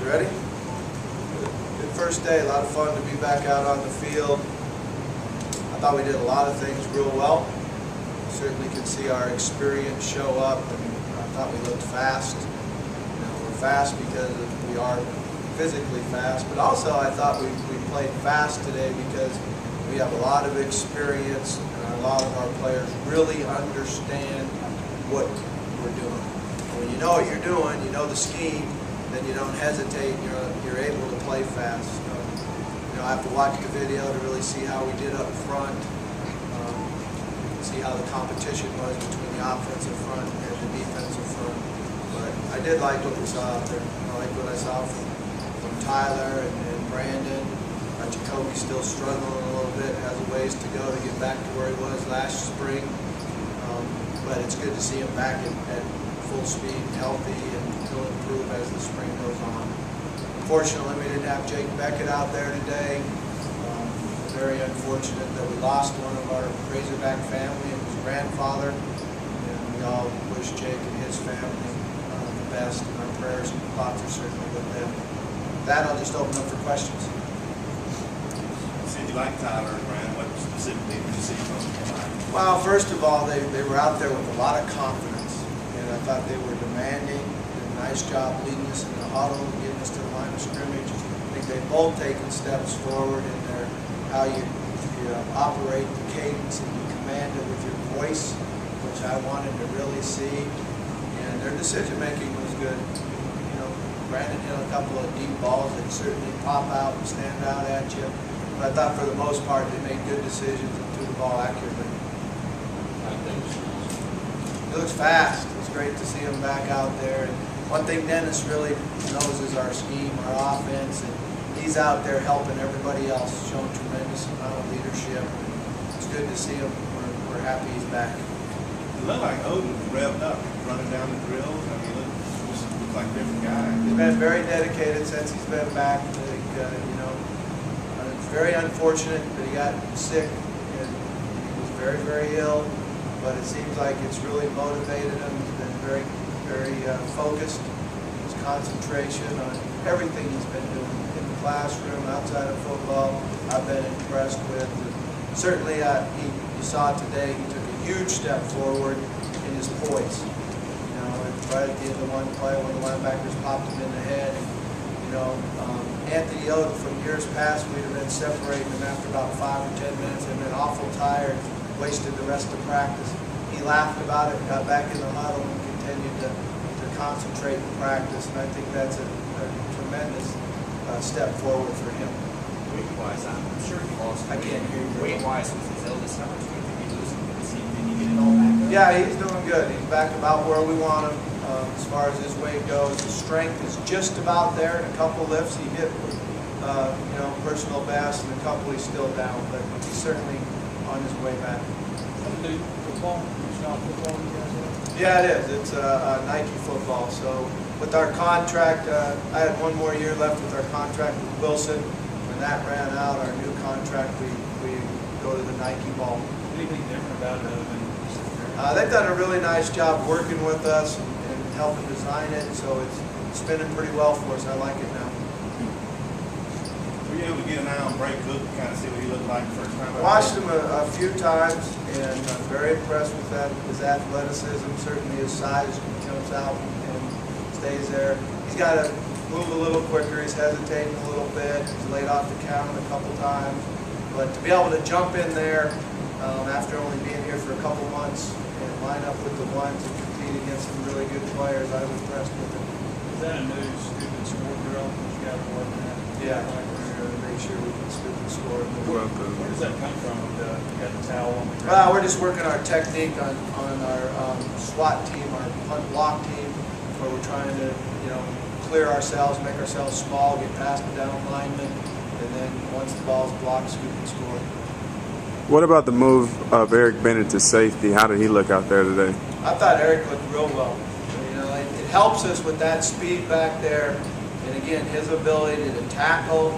Ready? Good first day, a lot of fun to be back out on the field. I thought we did a lot of things real well. Certainly could see our experience show up, and I thought we looked fast. We're fast because we are physically fast, but also I thought we played fast today because we have a lot of experience and a lot of our players really understand what we're doing. When you know what you're doing, you know the scheme, then you don't hesitate, you're able to play fast. I have to watch the video to really see how we did up front, see how the competition was between the offensive front and the defensive front. But I did like what we saw out there. I like what I saw from Tyler and Brandon. Jacoby's still struggling a little bit, has a ways to go to get back to where he was last spring. But it's good to see him back at full speed, healthy, and he'll improve as the spring goes on. Unfortunately, we didn't have Jake Beckett out there today. Very unfortunate that we lost one of our Razorback family and his grandfather. And we all wish Jake and his family the best, and our prayers and thoughts are certainly with them. With that, I'll just open up for questions. You like Tyler and Brandon? What specifically did you see from them? Well, first of all, they were out there with a lot of confidence, and I thought they were demanding. Did a nice job leading us in the huddle, getting us to the line of scrimmage. I think they've both taken steps forward in their how you operate the cadence and you command it with your voice, which I wanted to really see. And their decision making was good. Brandon hit a couple of deep balls that certainly pop out and stand out at you. But I thought for the most part they made good decisions and threw the ball accurately. He looks fast. It's great to see him back out there. And one thing Dennis really knows is our scheme, our offense, and he's out there helping everybody else, showing tremendous amount of leadership. It's good to see him. We're happy he's back. It looked like Odin was revved up, running down the drills. I mean, he looks like a different guy. He's been very dedicated since he's been back. It's very unfortunate that he got sick and he was very, very ill, but it seems like it's really motivated him. He's been very, very focused. His concentration on everything he's been doing in the classroom, outside of football, I've been impressed with. And certainly, you saw today, he took a huge step forward in his poise. Right at the end of one play, when the linebackers popped him in the head. Anthony Oden, from years past, we'd have been separating him after about 5 or 10 minutes and been awful tired, wasted the rest of practice. He laughed about it, got back in the huddle, and continued to concentrate in practice. And I think that's a tremendous step forward for him. Weight-wise, I'm sure he lost. I can't hear you. Weight-wise, with his illness, how much weight did he lose? Did he get it all back up? Yeah, he's doing good. He's back about where we want him. As far as his weight goes, his strength is just about there. In a couple lifts, he hit, personal best, and a couple he's still down, but he's certainly on his way back. Football? It's not football, you guys have? Yeah, it is. It's Nike football. So with our contract, I had one more year left with our contract with Wilson. When that ran out, our new contract, we go to the Nike ball. Anything different about it? They've done a really nice job working with us and helping design it, so it's spinning pretty well for us. I like it now. Were you able to get an eye on Bray Cook, kind of see what he looked like the first time? Watched him a few times, and I'm very impressed with that. His athleticism, certainly his size comes out and stays there. He's got to move a little quicker. He's hesitating a little bit. He's laid off the count a couple times. But to be able to jump in there after only being here for a couple months and line up with the ones and compete against some really good players, I was impressed with him. Is that a new stupid score drill that you guys are working at? Yeah, we're going to make sure we can stupid score. Where does that come from? You got the towel on the ground? Well, we're just working our technique on our SWAT team, our punt block team, where we're trying to, clear ourselves, make ourselves small, get past the down lineman, and then once the ball's blocked, scoop and score. What about the move of Eric Bennett to safety? How did he look out there today? I thought Eric looked real well. It helps us with that speed back there, and again, his ability to tackle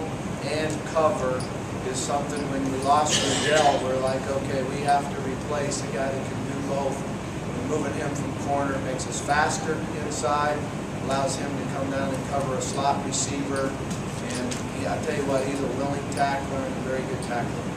and cover is something. When we lost Rogel, we're like, okay, we have to replace a guy that can do both. And moving him from corner makes us faster inside, allows him to come down and cover a slot receiver. And I tell you what, he's a willing tackler and a very good tackler.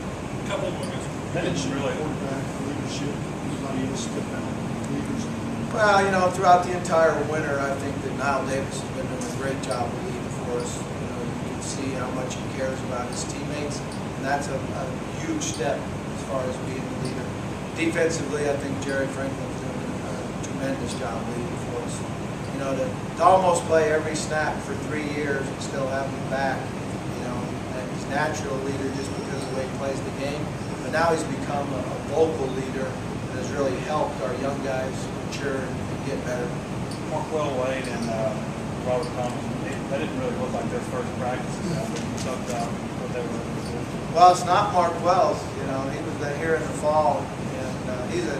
Couple more guys. Bennett's Really. quarterback, leadership, anybody else step out, leaders. Well, you know, throughout the entire winter, I think that Niall Davis has been doing a great job of leading for us. You know, you can see how much he cares about his teammates, and that's a huge step as far as being a leader. Defensively, I think Jerry Franklin's doing a tremendous job leading for us. You know, to almost play every snap for 3 years and still have him back, you know, and he's natural leader just because of the way he plays the game. But now he's become a vocal leader that has really helped our young guys mature and get better. Markwell Wade and Robert Thomas, they didn't really look like their first practices. You talked about what they were looking for. Well, it's not Mark Wells. You know, he was here in the fall, and he's a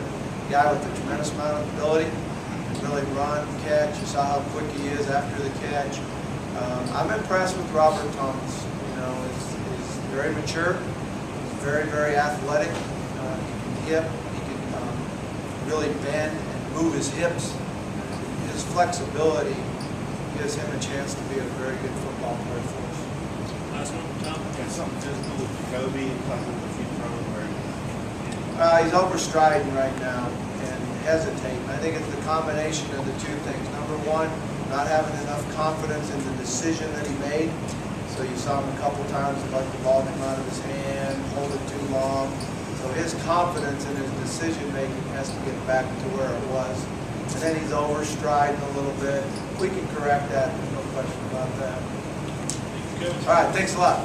guy with a tremendous amount of ability. He can really run, catch. You saw how quick he is after the catch. I'm impressed with Robert Thomas. You know, he's very mature. He's very, very athletic. He can hip. He can really bend and move his hips. His flexibility gives him a chance to be a very good football player for us. Last one, Tom. Got something physical with Jacoby and talking with a few throws where He's overstriding right now and hesitating. I think it's the combination of the two things. Number one, not having enough confidence in the decision that he made. So you saw him a couple times let the ball come out of his hand, hold it too long. So his confidence in his decision making has to get back to where it was. And then he's overstriding a little bit. We can correct that, there's no question about that. Thank you, Coach. All right, thanks a lot.